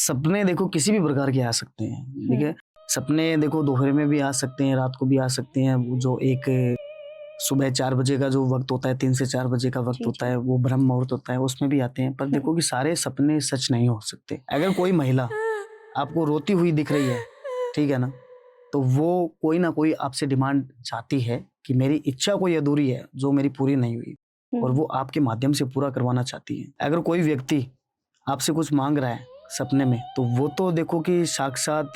सपने देखो किसी भी प्रकार के आ सकते हैं, ठीक है। सपने देखो दोपहर में भी आ सकते हैं, रात को भी आ सकते हैं। वो जो एक सुबह 4 बजे का जो वक्त होता है, 3 से 4 बजे का वक्त जी, होता जी। है, वो ब्रह्म मुहूर्त होता है, उसमें भी आते हैं। पर देखो कि सारे सपने सच नहीं हो सकते। अगर कोई महिला आपको रोती हुई दिख रही है, ठीक है ना, तो वो कोई ना कोई आपसे डिमांड चाहती है कि मेरी इच्छा कोई अधूरी है जो मेरी पूरी नहीं हुई, और वो आपके माध्यम से पूरा करवाना चाहती है। अगर कोई व्यक्ति आपसे कुछ मांग रहा है सपने में, तो वो तो देखो कि साक्षात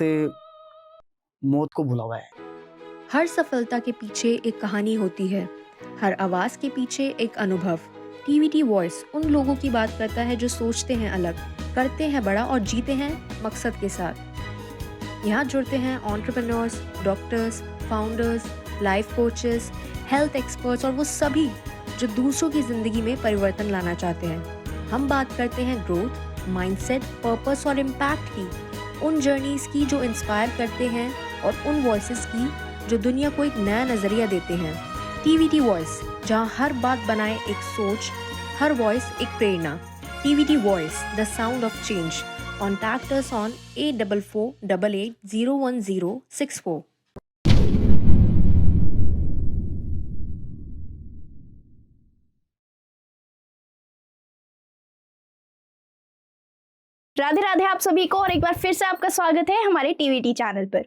मौत को बुला हुआ है। हर सफलता के पीछे एक कहानी होती है, हर आवाज के पीछे एक अनुभव। टीवीटी वॉइस उन लोगों की बात करता है जो सोचते हैं अलग, करते हैं बड़ा और जीते हैं मकसद के साथ। यहाँ जुड़ते हैं entrepreneurs, doctors, founders, life coaches, health experts और वो सभी जो दूसरों की जिंदगी में परिवर्तन लाना चाहते हैं। हम बात करते हैं ग्रोथ, माइंडसेट, पर्पस और इम्पैक्ट की, उन जर्नीज की जो इंस्पायर करते हैं और उन वॉइसेस की जो दुनिया को एक नया नजरिया देते हैं। टीवीटी वॉइस, जहां हर बात बनाए एक सोच, हर वॉइस एक प्रेरणा। TVT voice, the sound of change. Contact us on 8448801064. Radhe Radhe आप सभी को और एक बार फिर से आपका स्वागत है हमारे टीवीटी चैनल पर।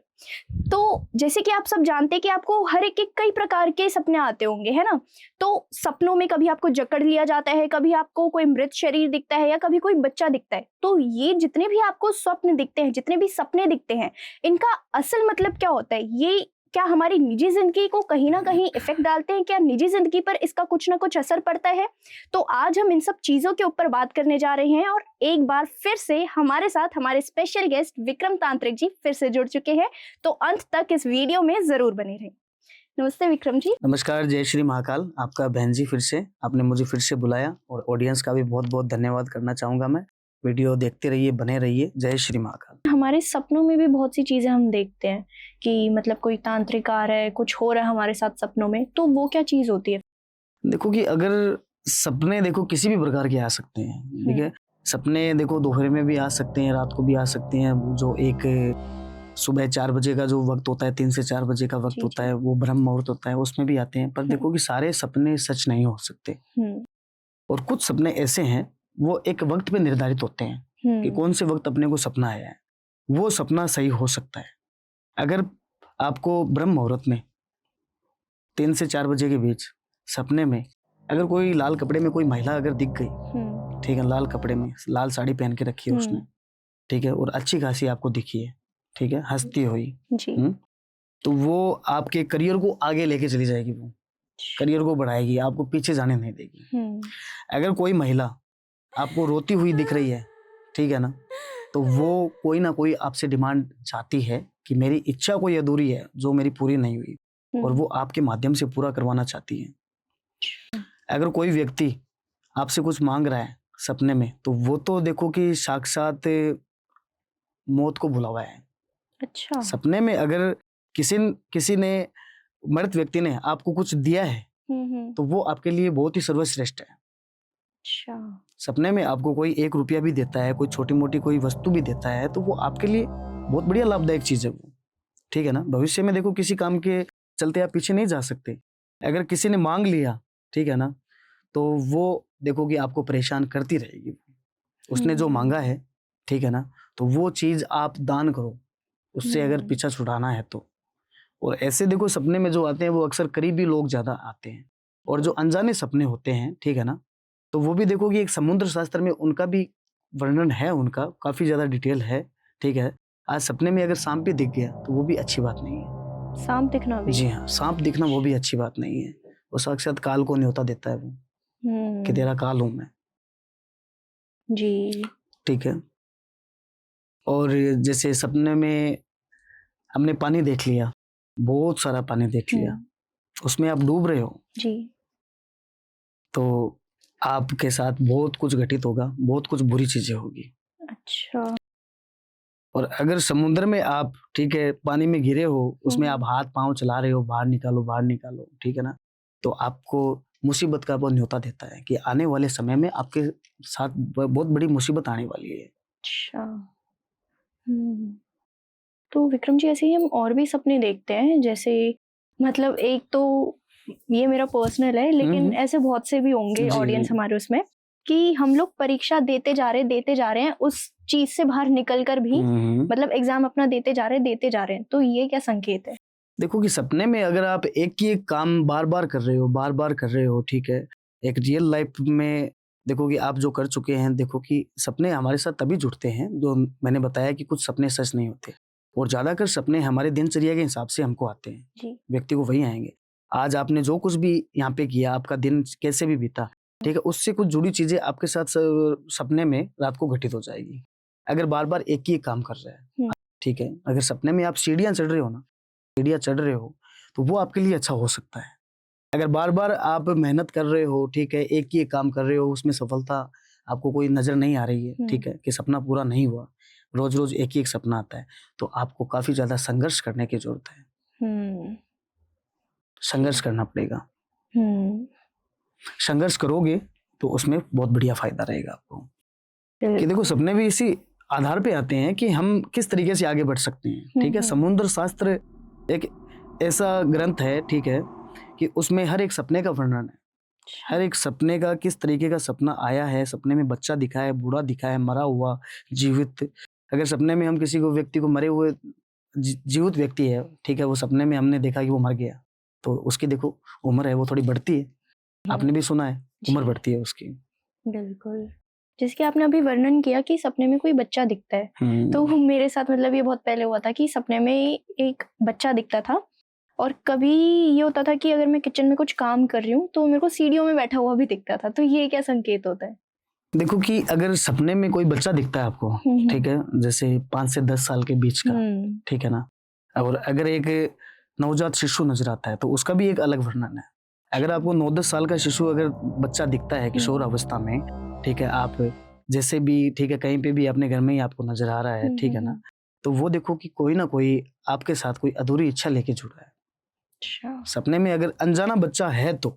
तो जैसे कि आप सब जानते हैं कि आपको हर एक कई प्रकार के सपने आते होंगे, है ना। तो सपनों में कभी आपको जकड़ लिया जाता है, कभी आपको कोई मृत शरीर दिखता है या कभी कोई बच्चा दिखता है। तो ये जितने भी आपको स्वप्न दिखते हैं, जितने भी सपने दिखते हैं, इनका असल मतलब क्या होता है? ये क्या हमारी निजी जिंदगी को कहीं ना कहीं इफेक्ट डालते हैं? क्या निजी जिंदगी पर इसका कुछ ना कुछ असर पड़ता है? तो आज हम इन सब चीजों के ऊपर बात करने जा रहे हैं और एक बार फिर से हमारे साथ हमारे स्पेशल गेस्ट विक्रम तांत्रिक जी फिर से जुड़ चुके हैं। तो अंत तक इस वीडियो में जरूर बने रहें। नमस्ते विक्रम जी। नमस्कार, जय श्री महाकाल। आपका बहन जी, फिर से आपने मुझे फिर से बुलाया, और ऑडियंस का भी बहुत बहुत धन्यवाद करना चाहूँगा मैं। वीडियो देखते रहिए, बने रहिए। जय श्री महाकाल। हमारे सपनों में भी बहुत सी चीजें हम देखते हैं कि मतलब कोई तांत्रिक आ रहा है, कुछ हो रहा है हमारे साथ सपनों में, तो वो क्या चीज होती है? देखो कि अगर सपने देखो किसी भी प्रकार के आ सकते हैं, ठीक है। सपने देखो दोपहर में भी आ सकते हैं, रात को भी आ सकते हैं। वो जो एक सुबह 4 बजे का जो वक्त होता है, 3 से 4 बजे का वक्त जी, होता है, वो ब्रह्म मुहूर्त होता है, उसमें भी आते हैं। पर देखो कि सारे सपने सच नहीं हो सकते, और कुछ सपने ऐसे हैं वो एक वक्त पे निर्धारित होते हैं कि कौन से वक्त अपने को सपना आया है, वो सपना सही हो सकता है। अगर आपको ब्रह्म मुहूर्त में 3 से 4 बजे के बीच सपने में अगर कोई लाल कपड़े में कोई महिला अगर दिख गई, ठीक है, लाल कपड़े में, लाल साड़ी पहन के रखी है उसने, ठीक है, और अच्छी खासी आपको दिखी है, ठीक है, हंसती हुई, जी। तो वो आपके करियर को आगे लेके चली जाएगी, वो करियर को बढ़ाएगी, आपको पीछे जाने नहीं देगी। अगर कोई महिला आपको रोती हुई दिख रही है, ठीक है ना, तो वो कोई ना कोई आपसे डिमांड चाहती है कि मेरी इच्छा कोई अधूरी है जो मेरी पूरी नहीं हुई, और वो आपके माध्यम से पूरा करवाना चाहती है। अगर कोई व्यक्ति आपसे कुछ मांग रहा है सपने में, तो वो तो देखो कि साक्षात मौत को बुला हुआ है। अच्छा। सपने में अगर किसी ने मृत व्यक्ति ने आपको कुछ दिया है, तो वो आपके लिए बहुत ही सर्वश्रेष्ठ है। अच्छा। सपने में आपको कोई 1 रुपया भी देता है, कोई छोटी मोटी कोई वस्तु भी देता है, तो वो आपके लिए बहुत बढ़िया लाभदायक चीज है वो, ठीक है ना। भविष्य में देखो किसी काम के चलते आप पीछे नहीं जा सकते। अगर किसी ने मांग लिया, ठीक है ना, तो वो देखो कि आपको परेशान करती रहेगी। उसने जो मांगा है, ठीक है ना, तो वो चीज आप दान करो उससे, अगर पीछा छुड़ाना है तो। और ऐसे देखो सपने में जो आते हैं वो अक्सर करीबी लोग ज्यादा आते हैं, और जो अनजाने सपने होते हैं, ठीक है ना, तो वो भी देखो कि एक समुद्र शास्त्र में उनका भी वर्णन है, उनका काफी ज्यादा डिटेल है, ठीक है। आज सपने में अगर सांप भी दिख गया तो वो भी अच्छी बात नहीं है। सांप दिखना भी? जी हाँ, सांप दिखना वो भी अच्छी बात नहीं है। वो साक्षात काल को न्योता देता है वो, कि तेरा काल हूं मैं, जी। ठीक है। और जैसे सपने में हमने पानी देख लिया, बहुत सारा पानी देख लिया, उसमें आप डूब रहे हो जी। तो आपके साथ बहुत कुछ घटित होगा, बहुत कुछ बुरी चीजें होगी। अच्छा। और अगर समुद्र में आप, ठीक है, पानी में गिरे हो, उसमें आप हाथ पांव चला रहे हो, बाहर निकालो बाहर निकालो, ठीक है ना, तो आपको मुसीबत का वो न्योता देता है कि आने वाले समय में आपके साथ बहुत बड़ी मुसीबत आने वाली है। अच्छा। तो विक्रम जी ऐसे ही हम और भी सपने देखते हैं, जैसे मतलब एक तो ये मेरा पर्सनल है, लेकिन हम्म। ऐसे बहुत से भी होंगे जी ऑडियंस जी। हमारे उसमें, कि हम लोग परीक्षा देते जा रहे हैं, उस चीज से बाहर निकल कर भी मतलब एग्जाम अपना देते जा रहे हैं, तो ये क्या संकेत है? देखो कि सपने में अगर आप एक ही एक काम बार बार कर रहे हो, बार बार कर रहे हो, ठीक है, एक रियल लाइफ में देखो कि आप जो कर चुके हैं, देखो कि सपने हमारे साथ तभी जुड़ते हैं, जो मैंने बताया कि कुछ सपने सच नहीं होते, और ज्यादातर सपने हमारे दिनचर्या के हिसाब से हमको आते हैं, जी। व्यक्ति को वही आएंगे। आज आपने जो कुछ भी यहाँ पे किया, आपका दिन कैसे भी बीता, ठीक है, उससे कुछ जुड़ी चीजें आपके साथ सपने में रात को घटित हो जाएगी। अगर बार बार एक ही एक काम कर रहे हैं, ठीक है, अगर सपने में आप सीढ़ियां चढ़ रहे हो ना, सीढ़ियां चढ़ रहे हो, तो वो आपके लिए अच्छा हो सकता है। अगर बार बार आप मेहनत कर रहे हो, ठीक है, एक ही एक काम कर रहे हो, उसमें सफलता आपको कोई नजर नहीं आ रही है, ठीक है, कि सपना पूरा नहीं हुआ, रोज रोज एक ही एक सपना आता है, तो आपको काफी ज्यादा संघर्ष करने की जरूरत है। संघर्ष करना पड़ेगा। संघर्ष करोगे तो उसमें बहुत बढ़िया फायदा रहेगा आपको। कि देखो सपने भी इसी आधार पे आते हैं कि हम किस तरीके से आगे बढ़ सकते हैं, ठीक है। समुद्र शास्त्र एक ऐसा ग्रंथ है, ठीक है, कि उसमें हर एक सपने का वर्णन है, हर एक सपने का, किस तरीके का सपना आया है, सपने में बच्चा दिखा है, बूढ़ा दिखा है, मरा हुआ, जीवित। अगर सपने में हम किसी को व्यक्ति को मरे हुए जीवित व्यक्ति है, ठीक है, वो सपने में हमने देखा कि वो मर गया, तो उसकी देखो उम्र है वो थोड़ी बढ़ती है, आपने भी सुना है, उम्र बढ़ती है उसकी। बिल्कुल, जैसे कि आपने अभी वर्णन किया कि सपने में कोई बच्चा दिखता है, तो मेरे साथ मतलब ये बहुत पहले हुआ था कि सपने में एक बच्चा दिखता था, और कभी ये होता था कि अगर मैं किचन में कुछ काम कर रही हूँ तो मेरे को सीढ़ियों में बैठा हुआ भी दिखता था, तो ये क्या संकेत होता है? देखो कि अगर सपने में कोई बच्चा दिखता है आपको, ठीक है, जैसे 5 से 10 साल के बीच का, ठीक है ना, और अगर एक नवजात शिशु नजर आता है तो उसका भी एक अलग वर्णन है। अगर आपको 9-10 साल का शिशु अगर बच्चा दिखता है किशोर अवस्था में, ठीक है, आप जैसे भी, ठीक है, कहीं पे भी अपने घर में ही आपको नजर आ रहा है, ठीक है ना, तो वो देखो कि कोई ना कोई आपके साथ कोई अधूरी इच्छा लेके जुड़ा है। सपने में अगर अनजाना बच्चा है तो,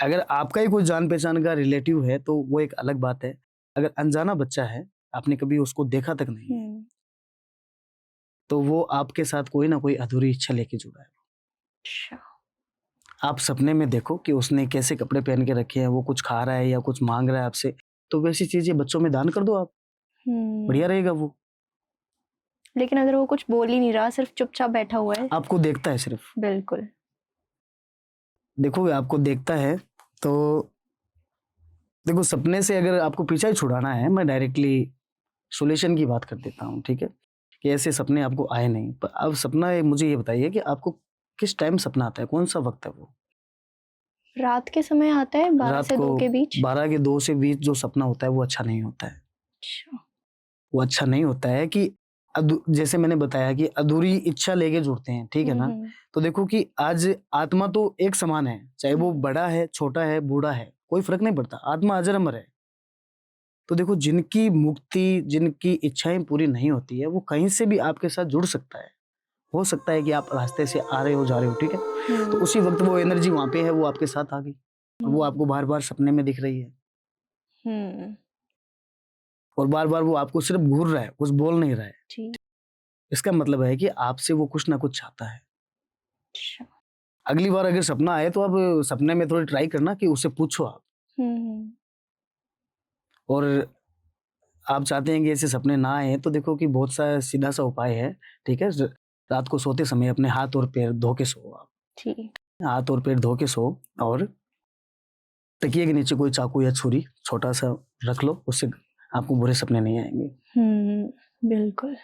अगर आपका ही कोई जान पहचान का रिलेटिव है तो वो एक अलग बात है। अगर अनजाना बच्चा है, आपने कभी उसको देखा तक नहीं है, तो वो आपके साथ कोई ना कोई अधूरी इच्छा लेके जुड़ा है। आप सपने में देखो कि उसने कैसे कपड़े पहन के रखे हैं, वो कुछ खा रहा है या कुछ मांग रहा है आपसे, तो वैसी चीजें बच्चों में दान कर दो आप, बढ़िया रहेगा वो। लेकिन अगर वो कुछ बोल ही नहीं रहा, सिर्फ चुपचाप बैठा हुआ है, आपको देखता है सिर्फ, बिल्कुल देखो आपको देखता है, तो देखो सपने से अगर आपको पीछा ही छुड़ाना है, मैं डायरेक्टली सोल्यूशन की बात कर देता हूँ, ठीक है, कि ऐसे सपने आपको आए नहीं, पर अब सपना मुझे ये बताइए कि आपको किस टाइम सपना आता है, कौन सा वक्त है वो? रात के समय आता है, 12 रात से को 2 के बीच। 12 के 2 से बीच जो सपना होता है वो अच्छा नहीं होता है। वो अच्छा नहीं होता है कि जैसे मैंने बताया कि अधूरी इच्छा लेके जुड़ते हैं, ठीक है ना, तो देखो कि आज आत्मा तो एक समान है, चाहे वो बड़ा है, छोटा है, बूढ़ा है, कोई फर्क नहीं पड़ता, आत्मा अजर अमर है। तो देखो जिनकी मुक्ति, जिनकी इच्छाएं पूरी नहीं होती है, वो कहीं से भी आपके साथ जुड़ सकता है। हो सकता है कि आप रास्ते से आ रहे हो, जा रहे हो, ठीक है, तो उसी वक्त वो एनर्जी वहां पे है, वो आपके साथ आ गई, और वो आपको बार बार सपने में दिख रही है, और बार बार वो आपको सिर्फ घूर रहा है, कुछ बोल नहीं रहा है। इसका मतलब है कि आपसे वो कुछ ना कुछ चाहता है। अगली बार अगर सपना आए तो आप सपने में थोड़ी ट्राई करना कि उससे पूछो आप, और आप चाहते हैं कि ऐसे सपने ना आए, तो देखो कि बहुत सा सीधा सा उपाय है, ठीक है, रात को सोते समय अपने हाथ और पैर धो के सो आप, हाथ और पैर धो के सो, और तकिए के नीचे कोई चाकू या छुरी छोटा सा रख लो, उससे आपको बुरे सपने नहीं आएंगे। बिल्कुल।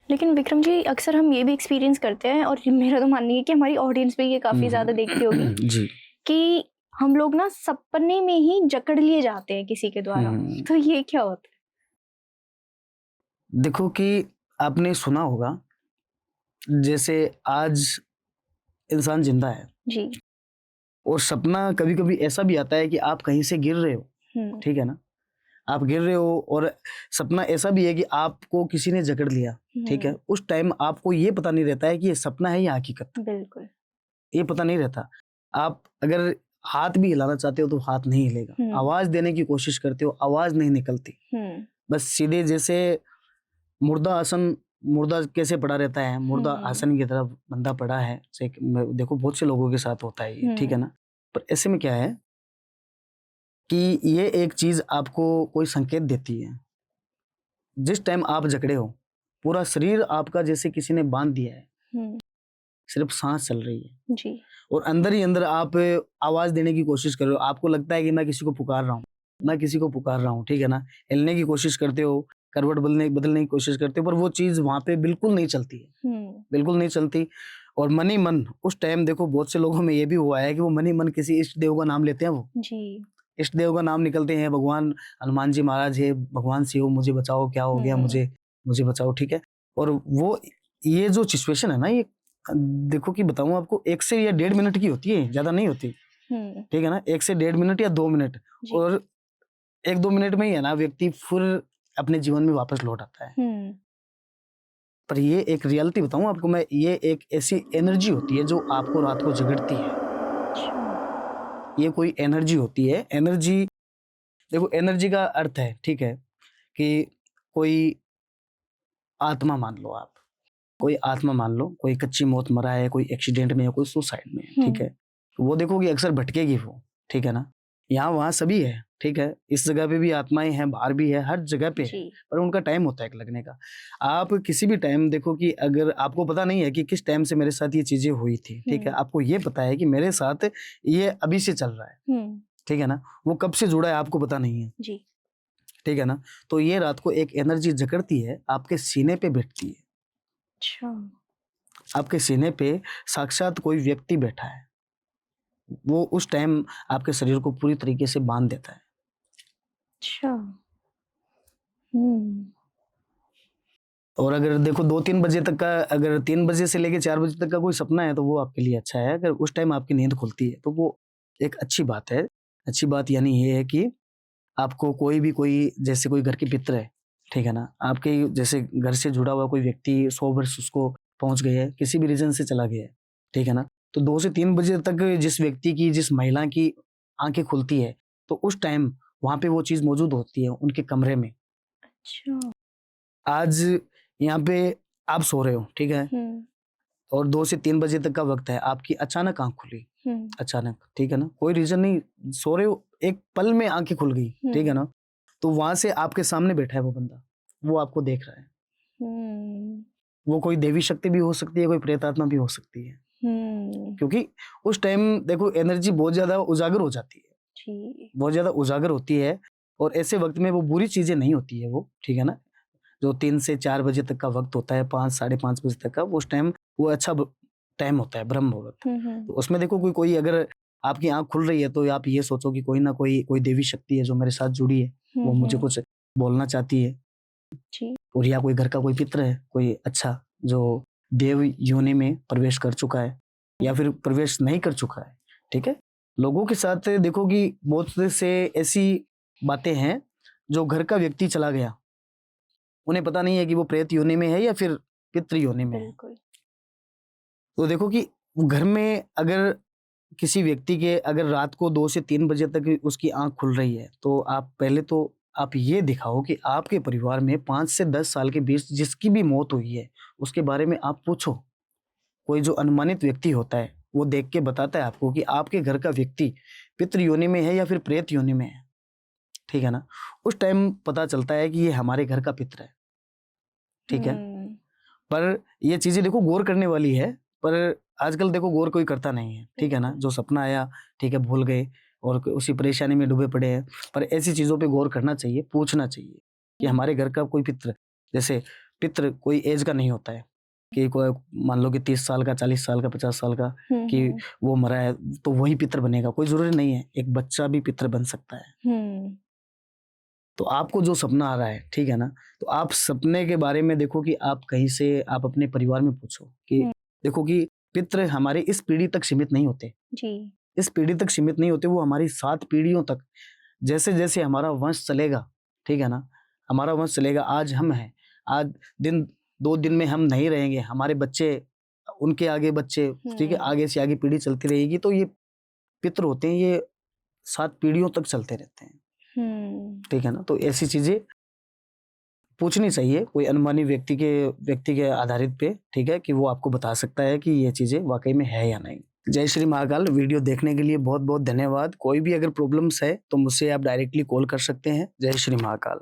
लेकिन विक्रम जी अक्सर हम ये भी एक्सपीरियंस करते हैं, और मेरा तो मानना है कि हमारी ऑडियंस भी ये काफी ज्यादा देखती होगी जी, कि हम लोग ना सपने में ही जकड़ लिए जाते हैं किसी के द्वारा, तो ये क्या होता है? देखो कि आपने सुना होगा, जैसे आज इंसान जिंदा है जी, और सपना कभी कभी ऐसा भी आता है कि आप कहीं से गिर रहे हो, ठीक है ना, आप गिर रहे हो, और सपना ऐसा भी है कि आपको किसी ने जकड़ लिया, ठीक है, उस टाइम आपको ये पता नहीं रहता है कि ये सपना है या हकीकत, बिल्कुल ये पता नहीं रहता। आप अगर हाथ भी हिलाना चाहते हो तो हाथ नहीं हिलेगा, आवाज देने की कोशिश करते हो, आवाज नहीं निकलती, बस सीधे जैसे मुर्दा आसन मुर्दा कैसे पड़ा रहता है, मुर्दा हम्म आसन की तरफ बंधा पड़ा है, देखो बहुत से लोगों के साथ होता है ये, ठीक है हम्म ना। पर ऐसे में क्या है कि ये एक चीज आपको कोई संकेत देती है। जिस टाइम आप जकड़े हो, पूरा शरीर आपका जैसे किसी ने बांध दिया है, हम्म, सिर्फ सांस चल रही है जी और अंदर ही अंदर आप आवाज देने की कोशिश कर रहे हो। आपको लगता है कि मैं किसी को पुकार रहा हूँ, मैं किसी को पुकार रहा हूँ, ठीक है ना। हिलने की कोशिश करते हो, करवट बदलने की कोशिश करते हो, पर वो चीज वहां पे बिल्कुल नहीं चलती है, बिल्कुल नहीं चलती। और मन ही मन उस टाइम देखो बहुत से लोगों में ये भी हुआ है कि वो मन ही मन किसी इष्ट देव का नाम लेते हैं। वो जी इष्ट देव का नाम निकलते हैं, भगवान हनुमान जी महाराज है, भगवान शिव मुझे बचाओ, क्या हो गया, हम्म मुझे मुझे बचाओ, ठीक है। और वो ये जो सिचुएशन है ना, ये देखो कि बताऊं आपको, 1 से या 1.5 मिनट की होती है, ज्यादा नहीं होती, हम्म, ठीक है ना। 1 से 1.5 मिनट या 2 मिनट, जी और 1-2 मिनट में ही है ना व्यक्ति फिर अपने जीवन में वापस लौट आता है। हम्म पर ये एक रियलिटी बताऊं आपको मैं, ये एक ऐसी एनर्जी होती है जो आपको रात को जगड़ती है। अच्छा ये कोई एनर्जी होती है, एनर्जी, देखो एनर्जी का अर्थ है, ठीक है, कि कोई आत्मा मान लो आप, कोई आत्मा मान लो, कोई कच्ची मौत मरा है, कोई एक्सीडेंट में है, कोई सुसाइड में है, ठीक है। तो वो देखोगे अक्सर भटकेगी वो, ठीक है ना। यहाँ वहाँ सभी है, ठीक है, इस जगह पे भी आत्माएं हैं, बाहर भी है, हर जगह पे है, जी पर उनका टाइम होता है एक लगने का। आप किसी भी टाइम देखो कि अगर आपको पता नहीं है कि किस टाइम से मेरे साथ ये चीजें हुई थी, ठीक है, आपको ये पता है कि मेरे साथ ये अभी से चल रहा है, ठीक है ना, वो कब से जुड़ा है आपको पता नहीं है, जी ठीक है ना। तो ये रात को एक एनर्जी जकड़ती है, आपके सीने पे बैठती है, अच्छा आपके सीने पे साक्षात कोई व्यक्ति बैठा है, वो उस टाइम आपके शरीर को पूरी तरीके से बांध देता है। अच्छा हम्म और अगर देखो 2-3 बजे तक का, अगर 3 बजे से लेके 4 बजे तक का कोई सपना है तो वो आपके लिए अच्छा है। अगर उस टाइम आपकी नींद खुलती है तो वो एक अच्छी बात है। अच्छी बात यानी ये है कि आपको कोई जैसे कोई घर के पितर है, ठीक है ना, आपके जैसे घर से जुड़ा हुआ कोई व्यक्ति 100 वर्ष उसको पहुंच गया है, किसी भी रीजन से चला गया है, ठीक है ना। तो 2 से 3 बजे तक जिस व्यक्ति की, जिस महिला की आंखें खुलती है, तो उस टाइम वहां पे वो चीज मौजूद होती है उनके कमरे में। अच्छा आज यहाँ पे आप सो रहे हो, ठीक है, हम्म और 2 से 3 बजे तक का वक्त है, आपकी अचानक आंख खुली, अचानक, ठीक है ना, कोई रीजन नहीं, सो रहे हो, एक पल में आंखें खुल गई, ठीक है ना। तो वहां से आपके सामने बैठा है वो बंदा, वो आपको देख रहा है। हम्म वो कोई देवी शक्ति भी हो सकती है, कोई प्रेत आत्मा भी हो सकती है, क्योंकि उस टाइम देखो एनर्जी बहुत ज्यादा उजागर हो जाती है, जी बहुत ज्यादा उजागर होती है। और ऐसे वक्त में वो बुरी चीजें नहीं होती है वो, ठीक है ना। जो 3 से 4 बजे तक का वक्त होता है, 5-5:30 बजे तक का, उस टाइम वो अच्छा टाइम होता है, ब्रह्म मुहूर्त। तो उसमें देखो कोई अगर आपकी आंख खुल रही है तो आप ये सोचो कि कोई ना कोई देवी शक्ति है जो मेरे साथ जुड़ी है, वो मुझे कुछ बोलना चाहती है। जी और या कोई घर का कोई पितर है, कोई अच्छा, जो देव योनि में प्रवेश कर चुका है या फिर प्रवेश नहीं कर चुका है, ठीक है। लोगों के साथ देखो कि बहुत से ऐसी बातें हैं, जो घर का व्यक्ति चला गया, उन्हें पता नहीं है कि वो प्रेत योनि में है या फिर पितृ योनि में है। बिल्कुल तो देखो कि घर में अगर किसी व्यक्ति के अगर रात को 2 से 3 बजे तक उसकी आंख खुल रही है, तो आप पहले तो आप ये दिखाओ कि आपके परिवार में 5 से 10 साल के बीच जिसकी भी मौत हुई है, उसके बारे में आप पूछो। कोई जो अनुमानित व्यक्ति होता है, वो देख के बताता है आपको कि आपके घर का व्यक्ति पितृ योनि में है या फिर प्रेत योनि में है, ठीक है ना। उस टाइम पता चलता है कि ये हमारे घर का पितर है, ठीक है। पर ये चीजें देखो गौर करने वाली है, पर आजकल देखो गौर कोई करता नहीं है, ठीक है ना। जो सपना आया, ठीक है, भूल गए और उसी परेशानी में डूबे पड़े हैं। पर ऐसी चीजों पे गौर करना चाहिए, पूछना चाहिए कि हमारे घर का कोई पित्र, जैसे पित्र कोई एज का नहीं होता है कि कोई मान लो कि 30 साल का, 40 साल का, 50 साल का कि वो मरा है तो वही पित्र बनेगा, कोई जरूरी नहीं है। एक बच्चा भी पित्र बन सकता है। तो आपको जो सपना आ रहा है, ठीक है ना, तो आप सपने के बारे में देखो कि आप कहीं से आप अपने परिवार में पूछो कि देखो कि पितृ हमारे इस पीढ़ी तक सीमित नहीं होते जी इस पीढ़ी तक सीमित नहीं होते, वो हमारी 7 पीढ़ियों तक, जैसे जैसे हमारा वंश चलेगा, ठीक है ना, हमारा वंश चलेगा। आज हम हैं, आज दिन 2 दिन में हम नहीं रहेंगे, हमारे बच्चे, उनके आगे बच्चे, ठीक है, आगे से आगे पीढ़ी चलती रहेगी। तो ये पितृ होते हैं, ये 7 पीढ़ियों तक चलते रहते हैं, ठीक है ना। तो ऐसी चीजें पूछनी चाहिए कोई अनुमानी व्यक्ति के आधारित पे, ठीक है, कि वो आपको बता सकता है कि ये चीज़ें वाक़ई में है या नहीं। जय श्री महाकाल। वीडियो देखने के लिए बहुत-बहुत धन्यवाद। कोई भी अगर प्रॉब्लम्स है तो मुझसे आप डायरेक्टली कॉल कर सकते हैं। जय श्री महाकाल।